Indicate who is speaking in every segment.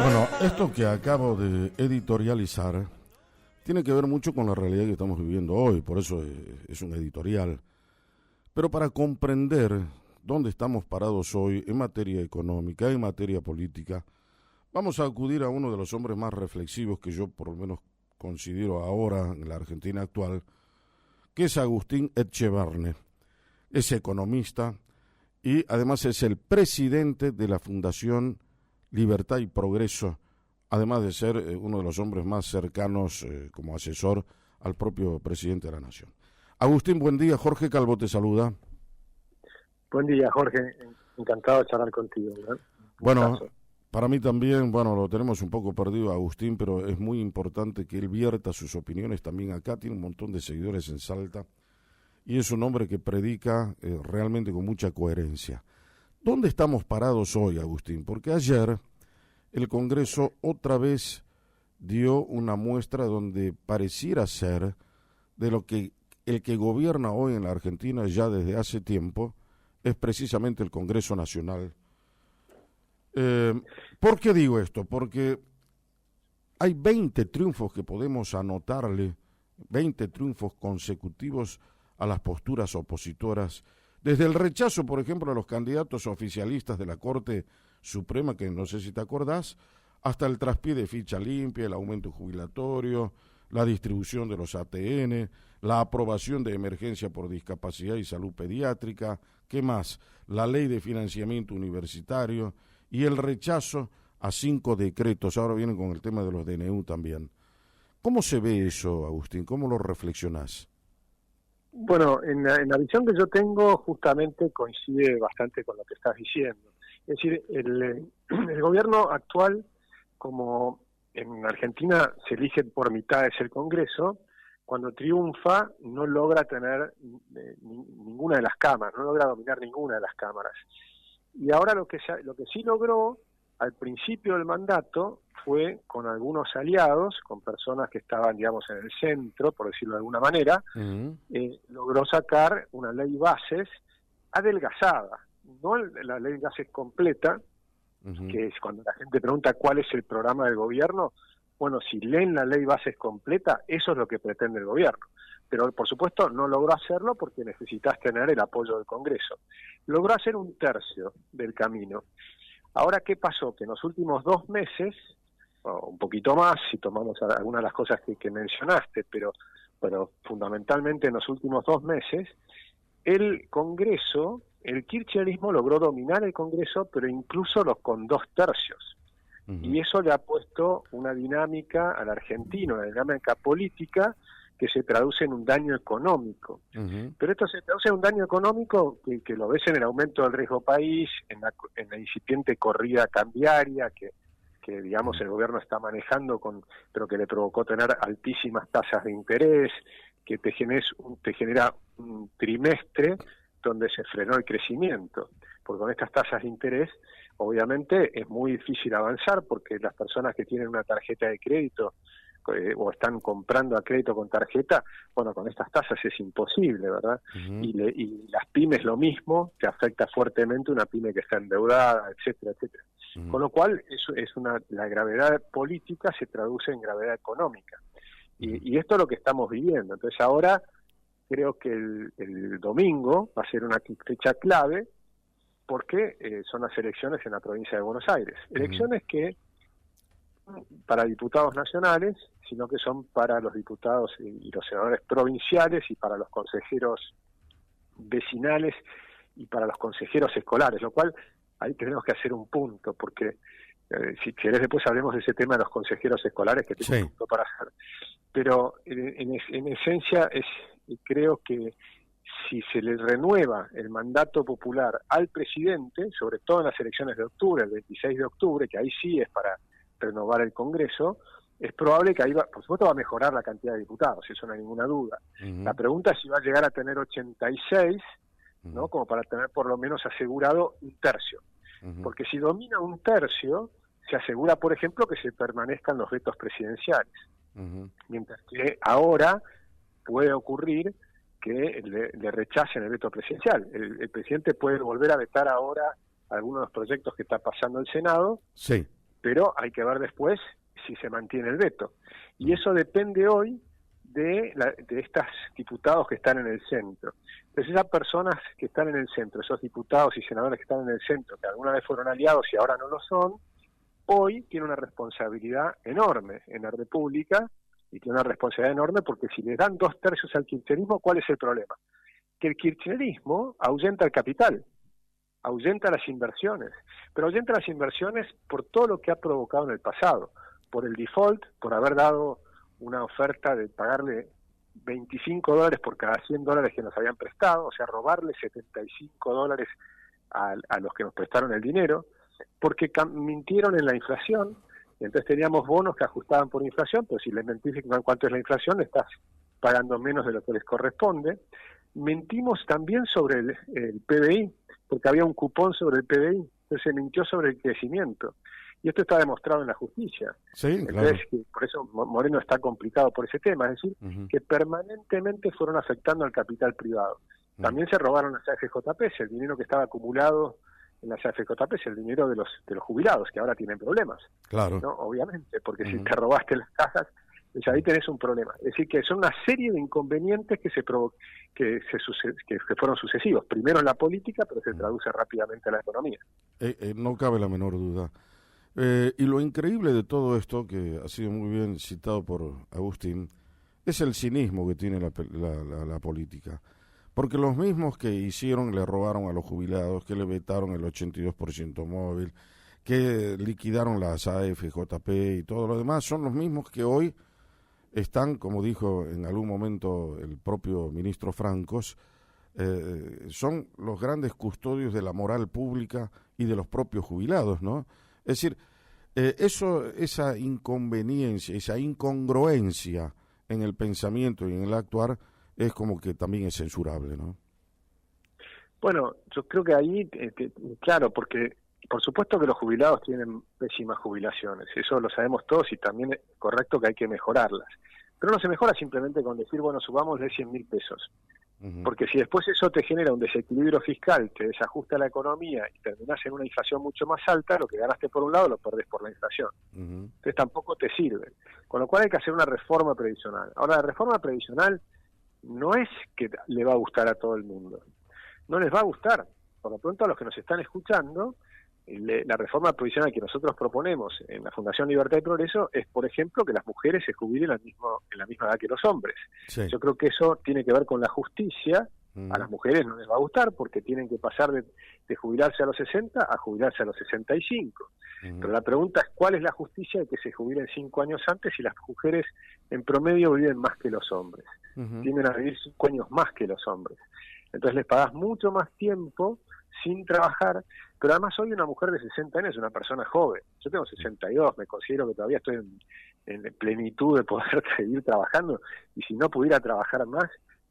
Speaker 1: Bueno, esto que acabo de editorializar tiene que ver mucho con la realidad que estamos viviendo hoy, por eso es un editorial. Pero para comprender dónde estamos parados hoy en materia económica, en materia política, vamos a acudir a uno de los hombres más reflexivos que yo por lo menos considero ahora en la Argentina actual, que es Agustín Etxebarne. Es economista y además es el presidente de la Fundación Libertad y Progreso, además de ser uno de los hombres más cercanos como asesor al propio presidente de la Nación. Agustín, buen día. Jorge Calvo te saluda.
Speaker 2: Buen día, Jorge. Encantado de charlar contigo, ¿no?
Speaker 1: Bueno, para mí también, lo tenemos un poco perdido a Agustín, pero es muy importante que él vierta sus opiniones también acá. Tiene un montón de seguidores en Salta y es un hombre que predica realmente con mucha coherencia. ¿Dónde estamos parados hoy, Agustín? Porque ayer el Congreso otra vez dio una muestra donde pareciera ser de lo que el que gobierna hoy en la Argentina ya desde hace tiempo es precisamente el Congreso Nacional. ¿Por qué digo esto? Porque hay 20 triunfos que podemos anotarle, 20 triunfos consecutivos a las posturas opositoras. Desde el rechazo, por ejemplo, a los candidatos oficialistas de la Corte Suprema, que no sé si te acordás, hasta el traspié de ficha limpia, el aumento jubilatorio, la distribución de los ATN, la aprobación de emergencia por discapacidad y salud pediátrica, ¿qué más? La ley de financiamiento universitario y el rechazo a 5 decretos. Ahora vienen con el tema de los DNU también. ¿Cómo se ve eso, Agustín? ¿Cómo lo reflexionás?
Speaker 2: Bueno, en la visión que yo tengo justamente coincide bastante con lo que estás diciendo. Es decir, el gobierno actual, como en Argentina se elige por mitades el Congreso, cuando triunfa no logra tener ninguna de las cámaras, no logra dominar ninguna de las cámaras. Y ahora lo que sí logró al principio del mandato fue con algunos aliados, con personas que estaban, digamos, en el centro, por decirlo de alguna manera, logró sacar una ley bases adelgazada, no la ley bases completa, que es cuando la gente pregunta cuál es el programa del gobierno. Bueno, si leen la ley bases completa, eso es lo que pretende el gobierno. Pero, por supuesto, no logró hacerlo porque necesitas tener el apoyo del Congreso. Logró hacer un tercio del camino. Ahora, ¿qué pasó? Que en los últimos 2 meses, o un poquito más, si tomamos algunas de las cosas que mencionaste, pero fundamentalmente en los últimos 2 meses, el Congreso, el kirchnerismo logró dominar el Congreso, pero incluso con 2 tercios. Y eso le ha puesto una dinámica al argentino, una dinámica política que se traduce en un daño económico. Pero esto se traduce en un daño económico que lo ves en el aumento del riesgo país, en la incipiente corrida cambiaria que digamos el gobierno está manejando, pero que le provocó tener altísimas tasas de interés, que te genera un trimestre donde se frenó el crecimiento, porque con estas tasas de interés obviamente es muy difícil avanzar, porque las personas que tienen una tarjeta de crédito o están comprando a crédito con tarjeta, bueno, con estas tasas es imposible, ¿verdad? Y las pymes lo mismo, te afecta fuertemente una pyme que está endeudada, etcétera, etcétera. Con lo cual, la gravedad política se traduce en gravedad económica. Y esto es lo que estamos viviendo. Entonces ahora creo que el domingo va a ser una fecha clave, porque son las elecciones en la provincia de Buenos Aires. Elecciones que para diputados nacionales, sino que son para los diputados y los senadores provinciales y para los consejeros vecinales y para los consejeros escolares, lo cual ahí tenemos que hacer un punto, porque si querés después hablemos de ese tema de los consejeros escolares, que tengo un punto para hacer. Pero en esencia creo que si se le renueva el mandato popular al presidente, sobre todo en las elecciones de octubre, el 26 de octubre, que ahí sí es para renovar el Congreso, es probable que ahí por supuesto va a mejorar la cantidad de diputados, eso no hay ninguna duda. La pregunta es si va a llegar a tener 86, ¿no? Como para tener por lo menos asegurado un tercio. Porque si domina un tercio, se asegura, por ejemplo, que se permanezcan los vetos presidenciales. Mientras que ahora puede ocurrir que le rechacen el veto presidencial. El presidente puede volver a vetar ahora algunos de los proyectos que está pasando el Senado, pero hay que ver después si se mantiene el veto. Y eso depende hoy de estos diputados que están en el centro. Entonces esas personas que están en el centro, esos diputados y senadores que están en el centro, que alguna vez fueron aliados y ahora no lo son, hoy tienen una responsabilidad enorme en la República, y tiene una responsabilidad enorme porque si le dan 2/3 al kirchnerismo, ¿cuál es el problema? Que el kirchnerismo ahuyenta el capital, ahuyenta las inversiones, pero ahuyenta las inversiones por todo lo que ha provocado en el pasado, por el default, por haber dado una oferta de pagarle $25 por cada $100 que nos habían prestado, o sea, robarle $75 a los que nos prestaron el dinero, porque mintieron en la inflación, y entonces teníamos bonos que ajustaban por inflación, pero si les mentís en cuánto es la inflación, le estás pagando menos de lo que les corresponde. Mentimos también sobre el PBI, porque había un cupón sobre el PBI, entonces se mintió sobre el crecimiento. Y esto está demostrado en la justicia.
Speaker 1: Sí, claro.
Speaker 2: Entonces, por eso Moreno está complicado por ese tema, es decir, que permanentemente fueron afectando al capital privado. También se robaron las AFJP, el dinero que estaba acumulado en las AFJP, el dinero de los jubilados, que ahora tienen problemas.
Speaker 1: Claro.
Speaker 2: ¿No? Obviamente, porque si te robaste las cajas, pues ahí tenés un problema. Es decir, que son una serie de inconvenientes que fueron sucesivos. Primero en la política, pero se traduce rápidamente a la economía.
Speaker 1: No cabe la menor duda. Y lo increíble de todo esto, que ha sido muy bien citado por Agustín, es el cinismo que tiene la política. Porque los mismos que hicieron, le robaron a los jubilados, que le vetaron el 82% móvil, que liquidaron las AFJP y todo lo demás, son los mismos que hoy están, como dijo en algún momento el propio ministro Francos, son los grandes custodios de la moral pública y de los propios jubilados, ¿no? Es decir, esa inconveniencia, esa incongruencia en el pensamiento y en el actuar es como que también es censurable, ¿no?
Speaker 2: Bueno, yo creo que ahí, claro, porque por supuesto que los jubilados tienen pésimas jubilaciones, eso lo sabemos todos y también es correcto que hay que mejorarlas. Pero no se mejora simplemente con decir, bueno, subámosle 100.000 pesos. Porque si después eso te genera un desequilibrio fiscal, te desajusta la economía y terminás en una inflación mucho más alta, lo que ganaste por un lado lo perdés por la inflación. Entonces tampoco te sirve. Con lo cual hay que hacer una reforma previsional. Ahora, la reforma previsional no es que le va a gustar a todo el mundo. No les va a gustar. Por lo pronto a los que nos están escuchando, la reforma previsional que nosotros proponemos en la Fundación Libertad y Progreso es, por ejemplo, que las mujeres se jubilen en la misma edad que los hombres. Sí. Yo creo que eso tiene que ver con la justicia. A las mujeres no les va a gustar porque tienen que pasar de jubilarse a los 60 a jubilarse a los 65. Pero la pregunta es cuál es la justicia de que se jubilen 5 años antes si las mujeres en promedio viven más que los hombres. Tienden a vivir 5 años más que los hombres. Entonces les pagás mucho más tiempo sin trabajar, pero además hoy una mujer de 60 años es una persona joven. Yo tengo 62, me considero que todavía estoy en plenitud de poder seguir trabajando, y si no pudiera trabajar más,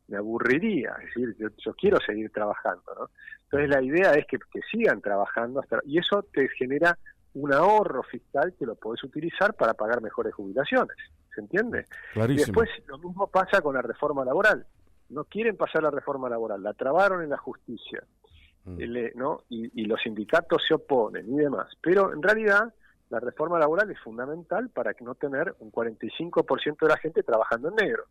Speaker 2: me aburriría. Es decir, yo quiero seguir trabajando, ¿no? Entonces la idea es que sigan trabajando, y eso te genera un ahorro fiscal que lo podés utilizar para pagar mejores jubilaciones. ¿Se entiende?
Speaker 1: Clarísimo.
Speaker 2: Y después lo mismo pasa con la reforma laboral. No quieren pasar la reforma laboral, la trabaron en la justicia. ¿No? Y los sindicatos se oponen y demás, pero en realidad la reforma laboral es fundamental para no tener un 45% de la gente trabajando en negro.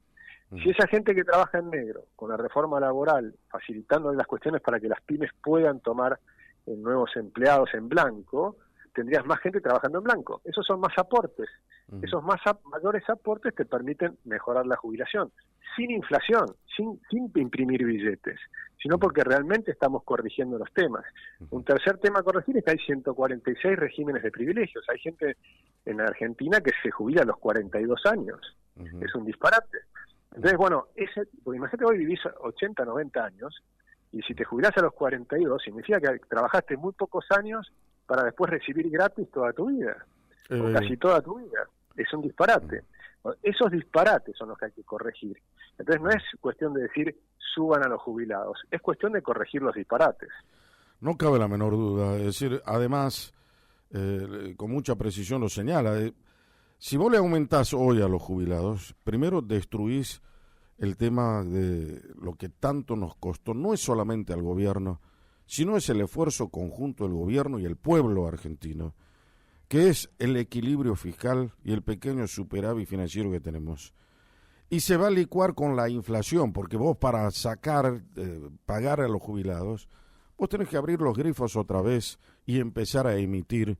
Speaker 2: Si esa gente que trabaja en negro, con la reforma laboral, facilitando las cuestiones para que las pymes puedan tomar nuevos empleados en blanco, tendrías más gente trabajando en blanco. Esos son más aportes. Esos mayores aportes te permiten mejorar la jubilación, sin inflación, sin imprimir billetes, sino porque realmente estamos corrigiendo los temas. Un tercer tema a corregir es que hay 146 regímenes de privilegios. Hay gente en Argentina que se jubila a los 42 años. Es un disparate. Entonces, bueno, porque imagínate hoy vivís 80, 90 años, y si te jubilás a los 42, significa que trabajaste muy pocos años para después recibir gratis toda tu vida, o casi toda tu vida. Es un disparate. Esos disparates son los que hay que corregir. Entonces no es cuestión de decir suban a los jubilados, es cuestión de corregir los disparates.
Speaker 1: No cabe la menor duda. Es decir, además, con mucha precisión lo señala, si vos le aumentás hoy a los jubilados, primero destruís el tema de lo que tanto nos costó, no es solamente al gobierno, sino es el esfuerzo conjunto del gobierno y el pueblo argentino, que es el equilibrio fiscal y el pequeño superávit financiero que tenemos. Y se va a licuar con la inflación, porque vos para pagar a los jubilados, vos tenés que abrir los grifos otra vez y empezar a emitir.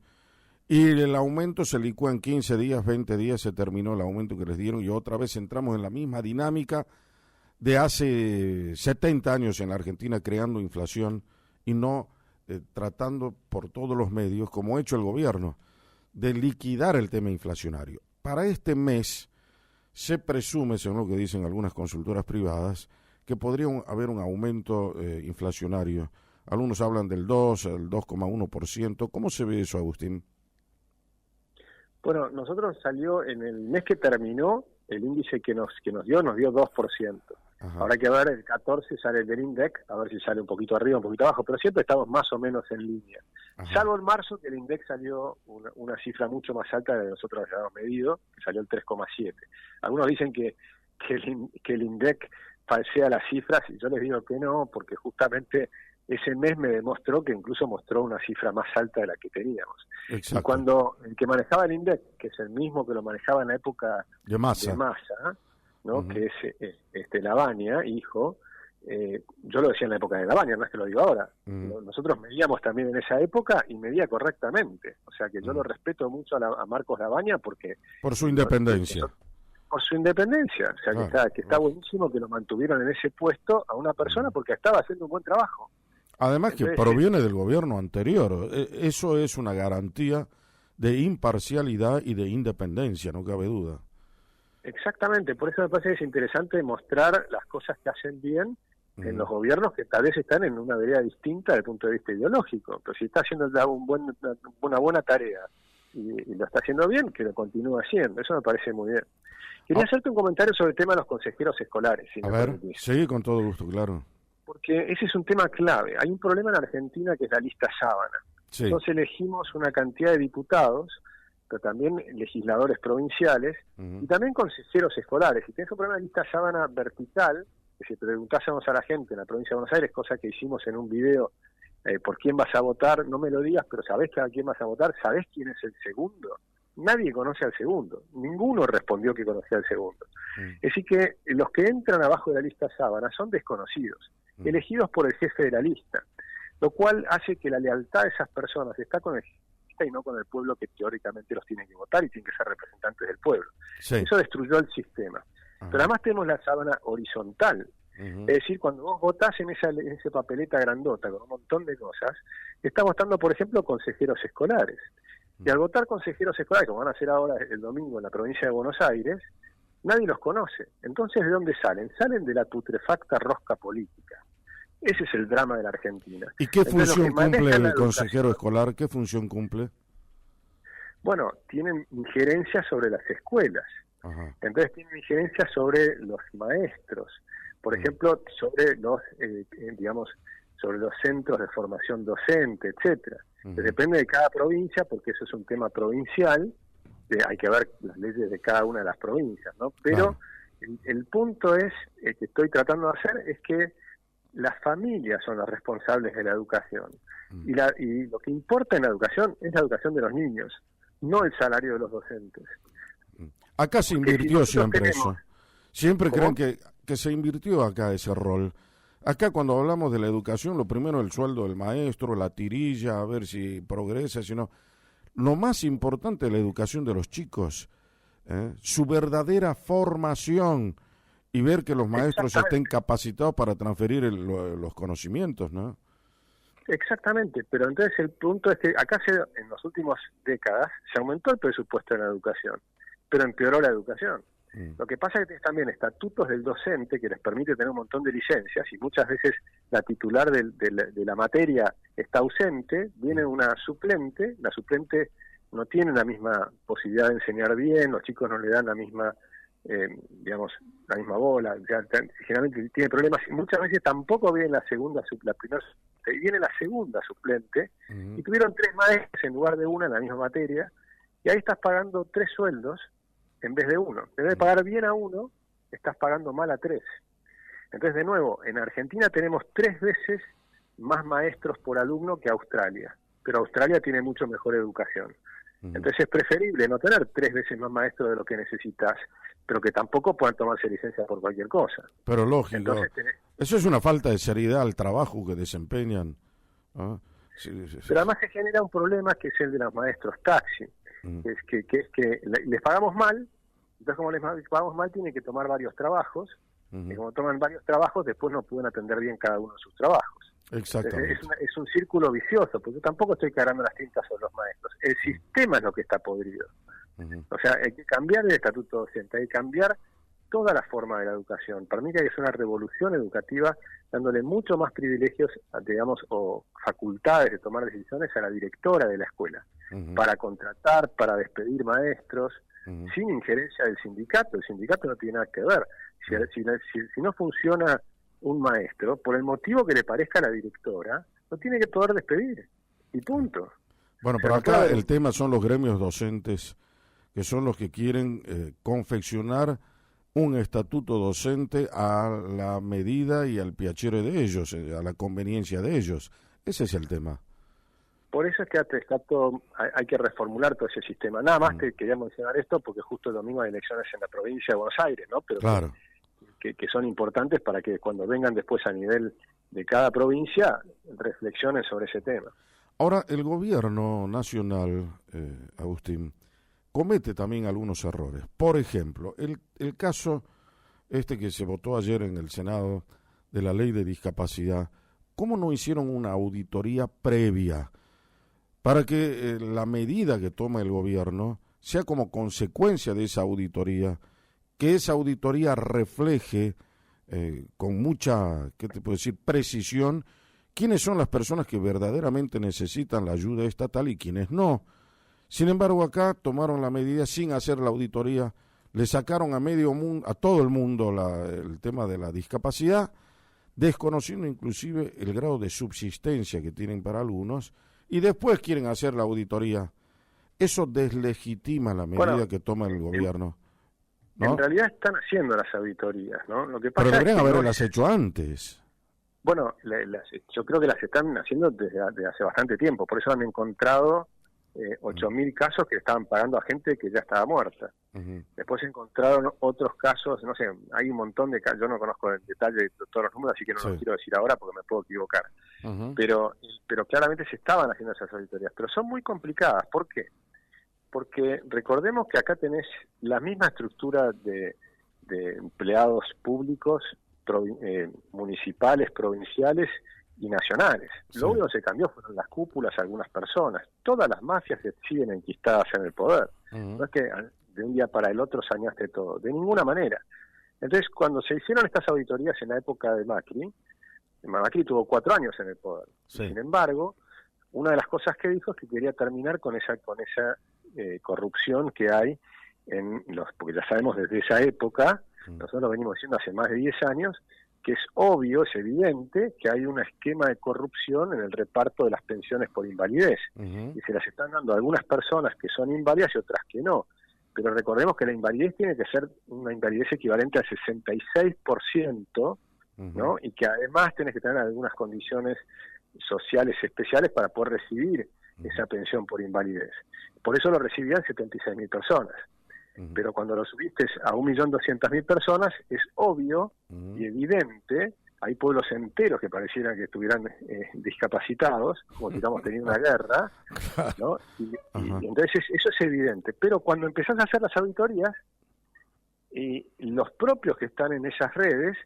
Speaker 1: Y el aumento se licúa en 15 días, 20 días, se terminó el aumento que les dieron y otra vez entramos en la misma dinámica de hace 70 años en la Argentina, creando inflación y no tratando por todos los medios, como ha hecho el gobierno, de liquidar el tema inflacionario. Para este mes se presume, según lo que dicen algunas consultoras privadas, que podría haber un aumento inflacionario. Algunos hablan del 2, el 2,1%. ¿Cómo se ve eso, Agustín?
Speaker 2: Bueno, nosotros salió en el mes que terminó, el índice que nos dio 2%. Ajá. Habrá que ver, el 14 sale el del INDEC, a ver si sale un poquito arriba, un poquito abajo, pero siempre estamos más o menos en línea. Ajá. Salvo en marzo, que el INDEC salió una cifra mucho más alta de nosotros habíamos medido, que salió el 3,7. Algunos dicen que el INDEC falsea las cifras, y yo les digo que no, porque justamente ese mes me demostró que incluso mostró una cifra más alta de la que teníamos. Exacto. Y cuando el que manejaba el INDEC, que es el mismo que lo manejaba en la época de Massa, ¿no? Uh-huh. Que es Lavagna, hijo, yo lo decía en la época de Lavagna, no es que lo digo ahora. Uh-huh. Nosotros medíamos también en esa época y medía correctamente. O sea que yo lo respeto mucho a Marcos Lavagna porque...
Speaker 1: Por su independencia.
Speaker 2: Por su independencia. O sea que está buenísimo que lo mantuvieron en ese puesto a una persona porque estaba haciendo un buen trabajo.
Speaker 1: Además que proviene del gobierno anterior. Eso es una garantía de imparcialidad y de independencia, no cabe duda.
Speaker 2: Exactamente, por eso me parece que es interesante mostrar las cosas que hacen bien en los gobiernos que tal vez están en una vereda distinta desde el punto de vista ideológico. Pero si está haciendo una buena tarea y lo está haciendo bien, que lo continúe haciendo. Eso me parece muy bien. Quería hacerte un comentario sobre el tema de los consejeros escolares. Si
Speaker 1: a ver, sí, con todo gusto, claro.
Speaker 2: Porque ese es un tema clave. Hay un problema en Argentina que es la lista sábana. Sí. Entonces elegimos una cantidad de diputados, pero también legisladores provinciales y también consejeros escolares. Y tenés un problema de lista sábana vertical, que si preguntásemos a la gente en la provincia de Buenos Aires, cosa que hicimos en un video, por quién vas a votar, no me lo digas, pero ¿sabés a quién vas a votar? ¿Sabés quién es el segundo? Nadie conoce al segundo. Ninguno respondió que conocía al segundo. Es decir que los que entran abajo de la lista sábana son desconocidos, elegidos por el jefe de la lista, lo cual hace que la lealtad de esas personas está con el jefe y no con el pueblo que teóricamente los tiene que votar y tienen que ser representantes del pueblo. Sí. Eso destruyó el sistema. Pero además tenemos la sábana horizontal. Es decir, cuando vos votás en esa papeleta grandota con un montón de cosas, estás votando, por ejemplo, consejeros escolares. Y al votar consejeros escolares, como van a hacer ahora el domingo en la provincia de Buenos Aires, nadie los conoce. Entonces, ¿de dónde salen? Salen de la putrefacta rosca política. Ese es el drama de la Argentina.
Speaker 1: ¿Y qué función cumple el consejero escolar? ¿Qué función cumple?
Speaker 2: Bueno, tienen injerencia sobre las escuelas. Ajá. Entonces tienen injerencia sobre los maestros. Por ejemplo, sobre los, sobre los centros de formación docente, etcétera. Depende de cada provincia, porque eso es un tema provincial. Hay que ver las leyes de cada una de las provincias, ¿no? Pero el punto es, que estoy tratando de hacer, es que las familias son las responsables de la educación. Y lo que importa en la educación es la educación de los niños, no el salario de los docentes.
Speaker 1: Acá se invirtió siempre eso. Siempre creen que se invirtió acá ese rol. Acá cuando hablamos de la educación, lo primero es el sueldo del maestro, la tirilla, a ver si progresa, si no. Lo más importante es la educación de los chicos, su verdadera formación y ver que los maestros estén capacitados para transferir los conocimientos, ¿no?
Speaker 2: Exactamente, pero entonces el punto es que acá en las últimas décadas se aumentó el presupuesto en la educación, pero empeoró la educación. Lo que pasa es que tienes también estatutos del docente que les permite tener un montón de licencias y muchas veces la titular de la materia está ausente, viene una suplente, la suplente no tiene la misma posibilidad de enseñar bien, los chicos no le dan la misma, la misma bola, generalmente tiene problemas y muchas veces tampoco viene la primera, viene la segunda suplente y tuvieron 3 maestros en lugar de una en la misma materia y ahí estás pagando 3 sueldos en vez de uno. En vez de pagar bien a uno, estás pagando mal a 3. Entonces, de nuevo, en Argentina tenemos 3 veces más maestros por alumno que Australia, pero Australia tiene mucho mejor educación. Entonces es preferible no tener 3 veces más maestros de lo que necesitas, pero que tampoco puedan tomarse licencia por cualquier cosa.
Speaker 1: Pero lógico,
Speaker 2: Entonces,
Speaker 1: eso es una falta de seriedad al trabajo que desempeñan. ¿Ah? Sí.
Speaker 2: Pero además se genera un problema que es el de los maestros taxi, que es que les pagamos mal, entonces como les pagamos mal tienen que tomar varios trabajos, y como toman varios trabajos después no pueden atender bien cada uno de sus trabajos.
Speaker 1: Exactamente.
Speaker 2: Es un círculo vicioso, porque yo tampoco estoy cargando las tintas sobre los maestros, el sistema es lo que está podrido. O sea, hay que cambiar el estatuto docente, hay que cambiar toda la forma de la educación. Para mí que hay que hacer una revolución educativa dándole mucho más privilegios, digamos, o facultades de tomar decisiones a la directora de la escuela, para contratar, para despedir maestros, sin injerencia del sindicato. El sindicato no tiene nada que ver. Si no funciona un maestro, por el motivo que le parezca a la directora, no tiene que poder despedir. Y punto.
Speaker 1: Bueno, pero acá el tema son los gremios docentes, que son los que quieren confeccionar un estatuto docente a la medida y al piacere de ellos, a la conveniencia de ellos. Ese es el tema.
Speaker 2: Por eso es que hay que reformular todo ese sistema. Nada más te quería mencionar esto porque justo el domingo hay elecciones en la provincia de Buenos Aires, ¿no? Pero
Speaker 1: claro.
Speaker 2: que son importantes para que cuando vengan después a nivel de cada provincia reflexionen sobre ese tema.
Speaker 1: Ahora, el gobierno nacional, Agustín, comete también algunos errores. Por ejemplo, el caso que se votó ayer en el Senado de la ley de discapacidad, ¿cómo no hicieron una auditoría previa para que la medida que toma el gobierno sea como consecuencia de esa auditoría, que esa auditoría refleje con mucha, ¿qué te puedo decir?, precisión, quiénes son las personas que verdaderamente necesitan la ayuda estatal y quiénes no? Sin embargo, acá tomaron la medida sin hacer la auditoría, le sacaron a medio mundo, a todo el mundo el tema de la discapacidad, desconociendo inclusive el grado de subsistencia que tienen para algunos, y después quieren hacer la auditoría. Eso deslegitima la medida que toma el gobierno, ¿no?
Speaker 2: En realidad están haciendo las auditorías, ¿no? Lo que pasa
Speaker 1: pero deberían
Speaker 2: es que
Speaker 1: haberlas hecho antes.
Speaker 2: Bueno, yo creo que las están haciendo desde hace bastante tiempo, por eso han encontrado 8.000 casos que estaban pagando a gente que ya estaba muerta. Después encontraron otros casos, no sé, hay un montón de casos, yo no conozco el detalle de todos los números, así que no los quiero decir ahora porque me puedo equivocar. Pero claramente se estaban haciendo esas auditorías, pero son muy complicadas. ¿Por qué? Porque recordemos que acá tenés la misma estructura de empleados públicos, municipales, provinciales y nacionales. Sí. Lo único que se cambió fueron las cúpulas, algunas personas. Todas las mafias que siguen enquistadas en el poder. No es que de un día para el otro saneaste todo, de ninguna manera. Entonces, cuando se hicieron estas auditorías en la época de Macri tuvo 4 años en el poder. Sí. Sin embargo, una de las cosas que dijo es que quería terminar con esa corrupción que hay porque ya sabemos desde esa época, nosotros lo venimos diciendo hace más de 10 años, que es obvio, es evidente que hay un esquema de corrupción en el reparto de las pensiones por invalidez. Y se las están dando a algunas personas que son inválidas y otras que no. Pero recordemos que la invalidez tiene que ser una invalidez equivalente al 66%, ¿no? Y que además tenés que tener algunas condiciones sociales especiales para poder recibir esa pensión por invalidez. Por eso lo recibían 76.000 personas. Pero cuando lo subiste a 1.200.000 personas, es obvio y evidente, hay pueblos enteros que parecieran que estuvieran discapacitados, como si estamos teniendo una guerra, ¿no? Y entonces eso es evidente. Pero cuando empezás a hacer las auditorías, y los propios que están en esas redes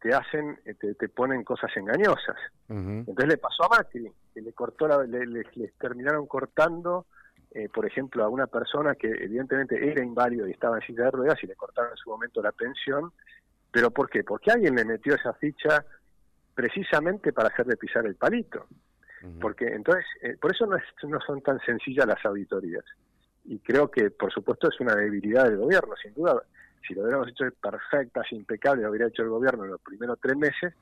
Speaker 2: te ponen cosas engañosas. Entonces le pasó a Macri, que les terminaron cortando, por ejemplo, a una persona que evidentemente era inválido y estaba en silla de ruedas y le cortaron en su momento la pensión. ¿Pero por qué? Porque alguien le metió esa ficha precisamente para hacerle pisar el palito. Porque entonces, por eso no son tan sencillas las auditorías. Y creo que, por supuesto, es una debilidad del gobierno, sin duda. Si lo hubiéramos hecho perfectas, impecables, lo hubiera hecho el gobierno en los primeros 3 meses,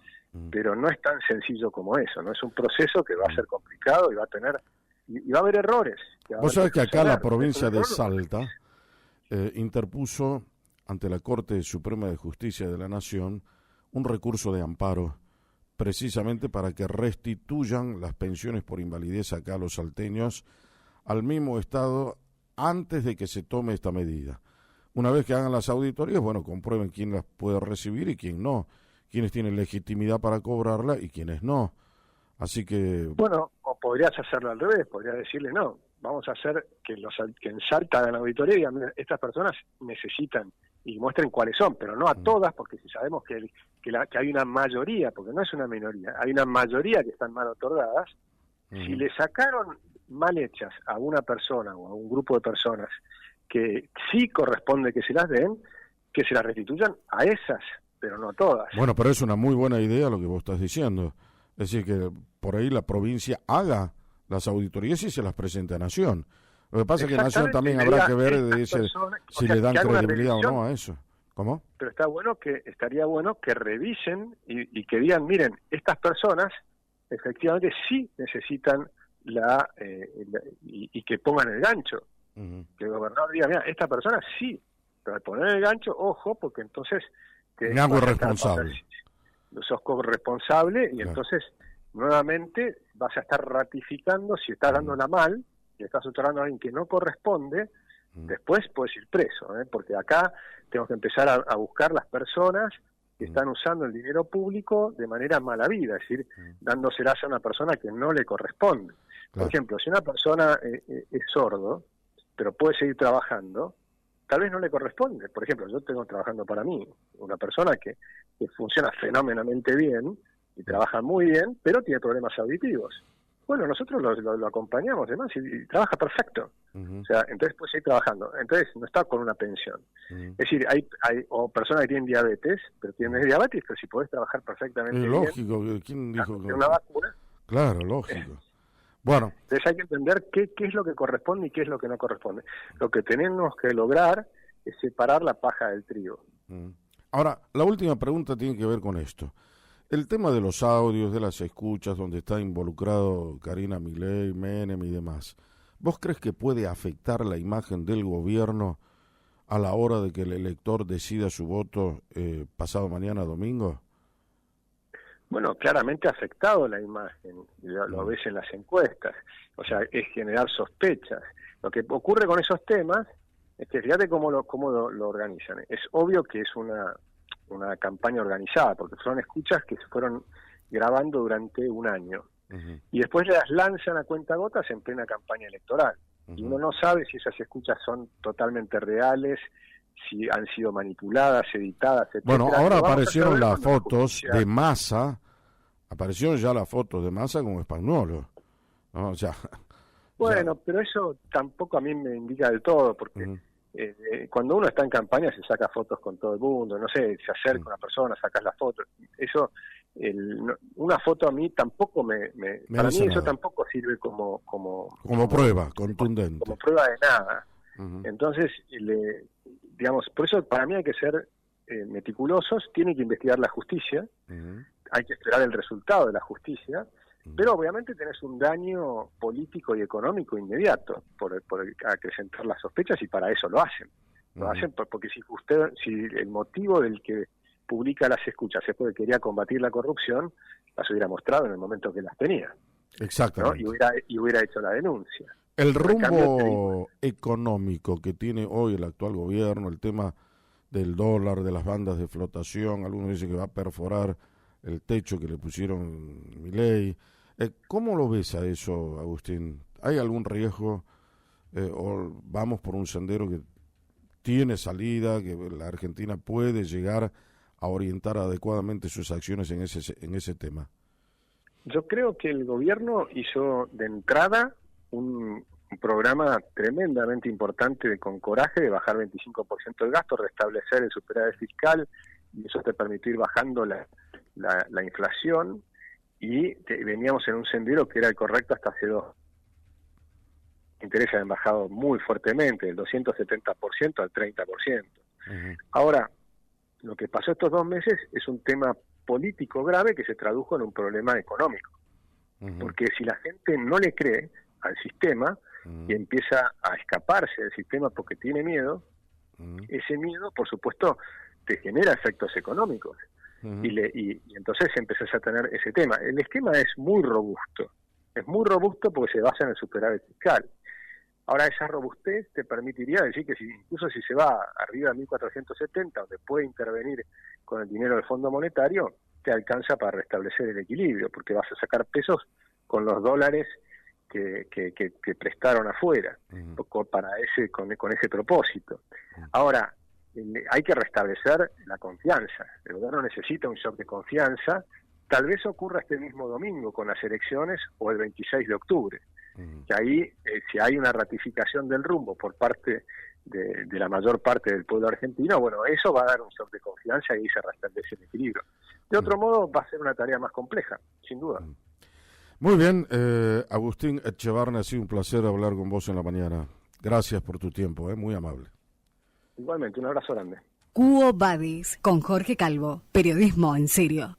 Speaker 2: pero no es tan sencillo como eso, ¿no? Es un proceso que va a ser complicado y va a haber errores.
Speaker 1: Vos sabés que acá la provincia de Salta interpuso ante la Corte Suprema de Justicia de la Nación un recurso de amparo precisamente para que restituyan las pensiones por invalidez acá a los salteños al mismo estado antes de que se tome esta medida. Una vez que hagan las auditorías, bueno, comprueben quién las puede recibir y quién no, quiénes tienen legitimidad para cobrarla y quiénes no. Así que...
Speaker 2: Bueno, o podrías hacerlo al revés, podrías decirle, no, vamos a hacer que que en Salta hagan la auditoría y digan, mira, estas personas necesitan, y muestren cuáles son, pero no a todas, porque si sabemos que hay una mayoría, porque no es una minoría, hay una mayoría que están mal otorgadas, si le sacaron mal hechas a una persona o a un grupo de personas que sí corresponde que se las den, que se las restituyan a esas, pero no a todas.
Speaker 1: Bueno, pero es una muy buena idea lo que vos estás diciendo. Es decir, que por ahí la provincia haga las auditorías y se las presente a Nación. Lo que pasa es que Nación también habrá que ver si le dan credibilidad o no a eso. ¿Cómo?
Speaker 2: Pero estaría bueno que revisen y que digan, miren, estas personas efectivamente sí necesitan y que pongan el gancho. Que el gobernador diga, mira, esta persona sí, pero al poner el gancho, ojo, porque entonces...
Speaker 1: Me hago responsable.
Speaker 2: Sos corresponsable y entonces nuevamente vas a estar ratificando, si estás dándola mal, y estás otorgando a alguien que no corresponde, después puedes ir preso, porque acá tenemos que empezar a buscar las personas que están usando el dinero público de manera mala vida, es decir, dándoselas a una persona que no le corresponde. Por ejemplo, si una persona es sordo, pero puede seguir trabajando, tal vez no le corresponde. Por ejemplo, yo tengo trabajando para mí una persona que funciona fenomenalmente bien y trabaja muy bien, pero tiene problemas auditivos. Bueno, nosotros lo acompañamos además y trabaja perfecto. O sea, entonces puede seguir trabajando. Entonces no está con una pensión. Es decir, hay personas que tienen diabetes, pero tienen diabetes, pero si podés trabajar perfectamente bien.
Speaker 1: Lógico, ¿quién dijo que
Speaker 2: una vacuna?
Speaker 1: Claro, lógico. Bueno.
Speaker 2: Entonces hay que entender qué es lo que corresponde y qué es lo que no corresponde. Lo que tenemos que lograr es separar la paja del trigo.
Speaker 1: Ahora, la última pregunta tiene que ver con esto. El tema de los audios, de las escuchas, donde está involucrado Karina Milei, Menem y demás, ¿vos crees que puede afectar la imagen del gobierno a la hora de que el elector decida su voto pasado mañana domingo?
Speaker 2: Bueno, claramente ha afectado la imagen, lo ves en las encuestas, o sea, es generar sospechas. Lo que ocurre con esos temas es que fíjate cómo lo organizan. Es obvio que es una campaña organizada, porque son escuchas que se fueron grabando durante un año. Y después las lanzan a cuentagotas en plena campaña electoral. Y uno no sabe si esas escuchas son totalmente reales, si han sido manipuladas, editadas, etc.
Speaker 1: Bueno, ahora aparecieron las fotos de Massa, aparecieron ya las fotos de Massa como Spagnuolo, ¿no? O sea,
Speaker 2: bueno, pero eso tampoco a mí me indica del todo, porque cuando uno está en campaña se saca fotos con todo el mundo, no sé, se acerca una persona, sacas la foto, eso, una foto a mí tampoco para mí eso tampoco sirve como
Speaker 1: prueba contundente,
Speaker 2: como prueba de nada. Entonces, digamos, por eso para mí hay que ser meticulosos, tiene que investigar la justicia, hay que esperar el resultado de la justicia, pero obviamente tenés un daño político y económico inmediato por acrecentar las sospechas, y para eso lo hacen. Lo hacen porque si el motivo del que publica las escuchas es porque quería combatir la corrupción, las hubiera mostrado en el momento que las tenía.
Speaker 1: Exactamente.
Speaker 2: ¿No? Y hubiera hecho la denuncia.
Speaker 1: El rumbo económico que tiene hoy el actual gobierno, el tema del dólar, de las bandas de flotación, algunos dicen que va a perforar el techo que le pusieron Milei. ¿Cómo lo ves a eso, Agustín? ¿Hay algún riesgo o vamos por un sendero que tiene salida, que la Argentina puede llegar a orientar adecuadamente sus acciones en ese tema?
Speaker 2: Yo creo que el gobierno hizo de entrada un programa tremendamente importante con coraje de bajar 25% el gasto, restablecer el superávit fiscal, y eso te permitió ir bajando la inflación, y veníamos en un sendero que era el correcto hasta hace 2. Los intereses han bajado muy fuertemente, del 270% al 30%. Ahora, lo que pasó estos 2 meses es un tema político grave que se tradujo en un problema económico. Porque si la gente no le cree al sistema y empieza a escaparse del sistema porque tiene miedo, ese miedo, por supuesto, te genera efectos económicos. Y entonces empezás a tener ese tema. El esquema es muy robusto porque se basa en el superávit fiscal. Ahora, esa robustez te permitiría decir que incluso si se va arriba de 1.470, donde puede intervenir con el dinero del Fondo Monetario, te alcanza para restablecer el equilibrio, porque vas a sacar pesos con los dólares que prestaron afuera, con ese propósito. Ahora, hay que restablecer la confianza. El gobierno necesita un shock de confianza. Tal vez ocurra este mismo domingo con las elecciones o el 26 de octubre. Que ahí, si hay una ratificación del rumbo por parte de la mayor parte del pueblo argentino, bueno, eso va a dar un shock de confianza y ahí se restablece el equilibrio. De otro modo, va a ser una tarea más compleja, sin duda.
Speaker 1: Muy bien, Agustín Etxebarne, ha sido un placer hablar con vos en la mañana. Gracias por tu tiempo, muy amable.
Speaker 2: Igualmente, un abrazo grande.
Speaker 3: Quo Vadis, con Jorge Calvo, periodismo en serio.